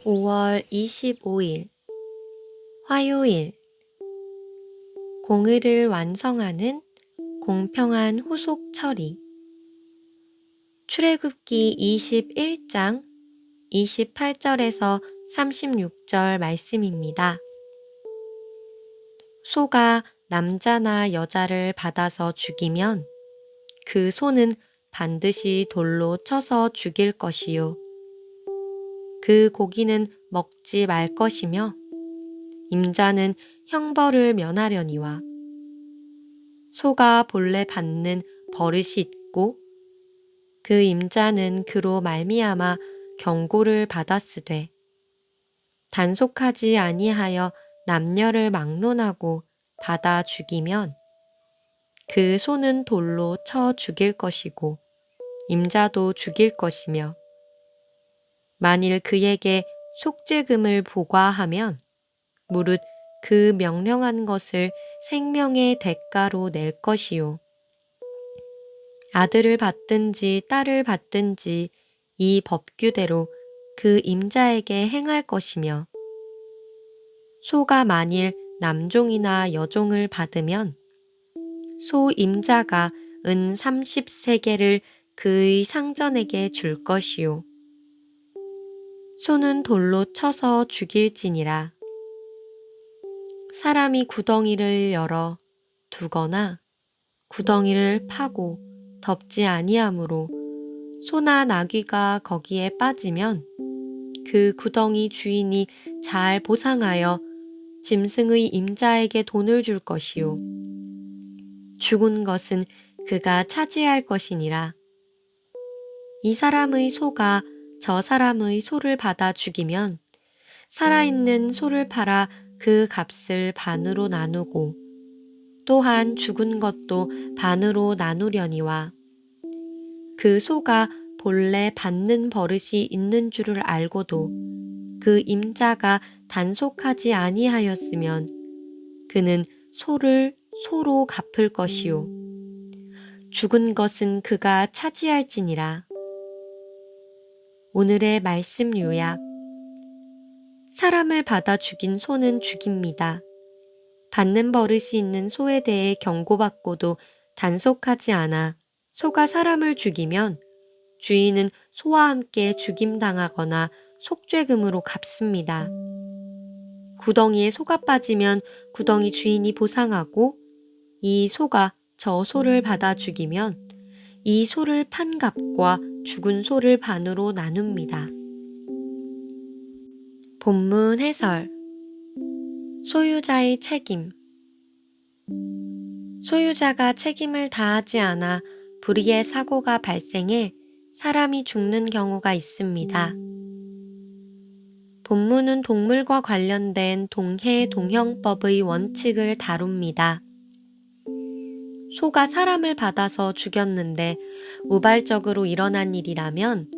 5월 25일 화요일 공의를 완성하는 공평한 후속 처리. 출애굽기 21장 28절에서 36절 말씀입니다. 소가 남자나 여자를 받아서 죽이면 그 소는 반드시 돌로 쳐서 죽일 것이요. 그 고기는 먹지 말 것이며 임자는 형벌을 면하려니와 소가 본래 받는 버릇이 있고 그 임자는 그로 말미암아 경고를 받았으되 단속하지 아니하여 남녀를 막론하고 받아 죽이면 그 소는 돌로 쳐 죽일 것이고 임자도 죽일 것이며 만일 그에게 속죄금을 부과하면 무릇 그 명령한 것을 생명의 대가로 낼 것이요. 아들을 받든지 딸을 받든지 이 법규대로 그 임자에게 행할 것이며 소가 만일 남종이나 여종을 받으면 소 임자가 은 30세겔을 그의 상전에게 줄 것이요. 소는 돌로 쳐서 죽일지니라. 사람이 구덩이를 열어 두거나 구덩이를 파고 덮지 아니하므로 소나 나귀가 거기에 빠지면 그 구덩이 주인이 잘 보상하여 짐승의 임자에게 돈을 줄 것이요. 죽은 것은 그가 차지할 것이니라. 이 사람의 소가 저 사람의 소를 받아 죽이면 살아있는 소를 팔아 그 값을 반으로 나누고 또한 죽은 것도 반으로 나누려니와 그 소가 본래 받는 버릇이 있는 줄을 알고도 그 임자가 단속하지 아니하였으면 그는 소를 소로 갚을 것이요. 죽은 것은 그가 차지할지니라. 오늘의 말씀 요약. 사람을 받아 죽인 소는 죽입니다. 받는 버릇이 있는 소에 대해 경고받고도 단속하지 않아 소가 사람을 죽이면 주인은 소와 함께 죽임당하거나 속죄금으로 갚습니다. 구덩이에 소가 빠지면 구덩이 주인이 보상하고 이 소가 저 소를 받아 죽이면 이 소를 판 값과 죽은 소를 반으로 나눕니다. 본문 해설. 소유자의 책임. 소유자가 책임을 다하지 않아 불의의 사고가 발생해 사람이 죽는 경우가 있습니다. 본문은 동물과 관련된 동해동형법의 원칙을 다룹니다. 소가 사람을 받아서 죽였는데 우발적으로 일어난 일이라면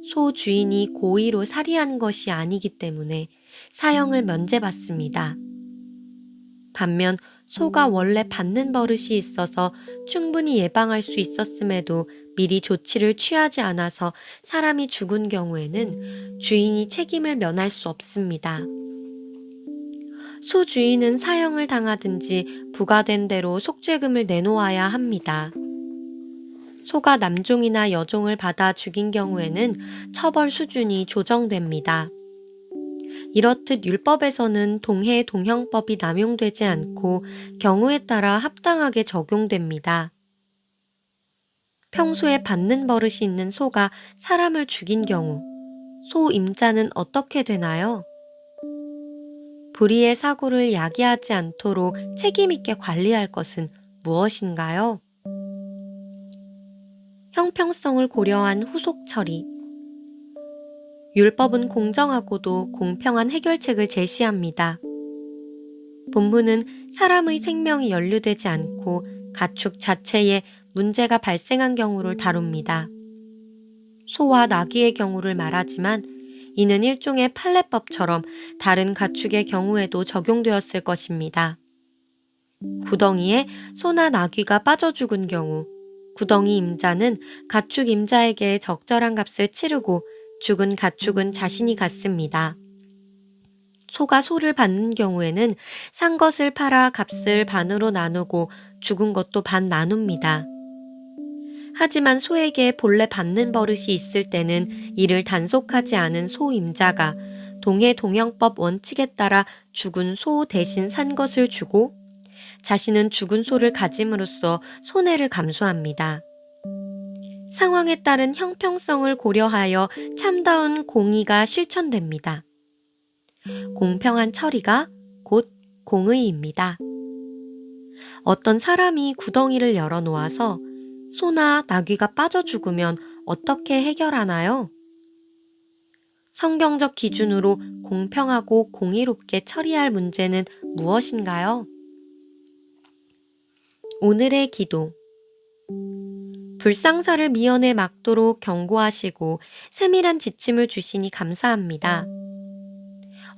소 주인이 고의로 살해한 것이 아니기 때문에 사형을 면제받습니다. 반면 소가 원래 받는 버릇이 있어서 충분히 예방할 수 있었음에도 미리 조치를 취하지 않아서 사람이 죽은 경우에는 주인이 책임을 면할 수 없습니다. 소 주인은 사형을 당하든지 부과된 대로 속죄금을 내놓아야 합니다. 소가 남종이나 여종을 받아 죽인 경우에는 처벌 수준이 조정됩니다. 이렇듯 율법에서는 동해동형법이 남용되지 않고 경우에 따라 합당하게 적용됩니다. 평소에 받는 버릇이 있는 소가 사람을 죽인 경우 소 임자는 어떻게 되나요? 불의의 사고를 야기하지 않도록 책임있게 관리할 것은 무엇인가요? 형평성을 고려한 후속 처리. 율법은 공정하고도 공평한 해결책을 제시합니다. 본문은 사람의 생명이 연루되지 않고 가축 자체에 문제가 발생한 경우를 다룹니다. 소와 나귀의 경우를 말하지만 이는 일종의 판례법처럼 다른 가축의 경우에도 적용되었을 것입니다. 구덩이에 소나 나귀가 빠져 죽은 경우 구덩이 임자는 가축 임자에게 적절한 값을 치르고 죽은 가축은 자신이 갖습니다. 소가 소를 받는 경우에는 산 것을 팔아 값을 반으로 나누고 죽은 것도 반 나눕니다. 하지만 소에게 본래 받는 버릇이 있을 때는 이를 단속하지 않은 소 임자가 동해동형법 원칙에 따라 죽은 소 대신 산 것을 주고 자신은 죽은 소를 가짐으로써 손해를 감수합니다. 상황에 따른 형평성을 고려하여 참다운 공의가 실천됩니다. 공평한 처리가 곧 공의입니다. 어떤 사람이 구덩이를 열어놓아서 소나 나귀가 빠져 죽으면 어떻게 해결하나요? 성경적 기준으로 공평하고 공의롭게 처리할 문제는 무엇인가요? 오늘의 기도. 불상사를 미연에 막도록 경고하시고 세밀한 지침을 주시니 감사합니다.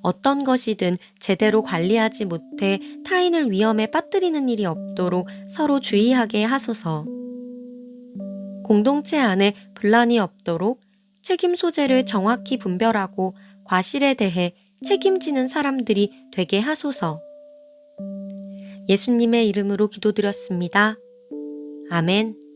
어떤 것이든 제대로 관리하지 못해 타인을 위험에 빠뜨리는 일이 없도록 서로 주의하게 하소서. 공동체 안에 분란이 없도록 책임 소재를 정확히 분별하고 과실에 대해 책임지는 사람들이 되게 하소서. 예수님의 이름으로 기도드렸습니다. 아멘.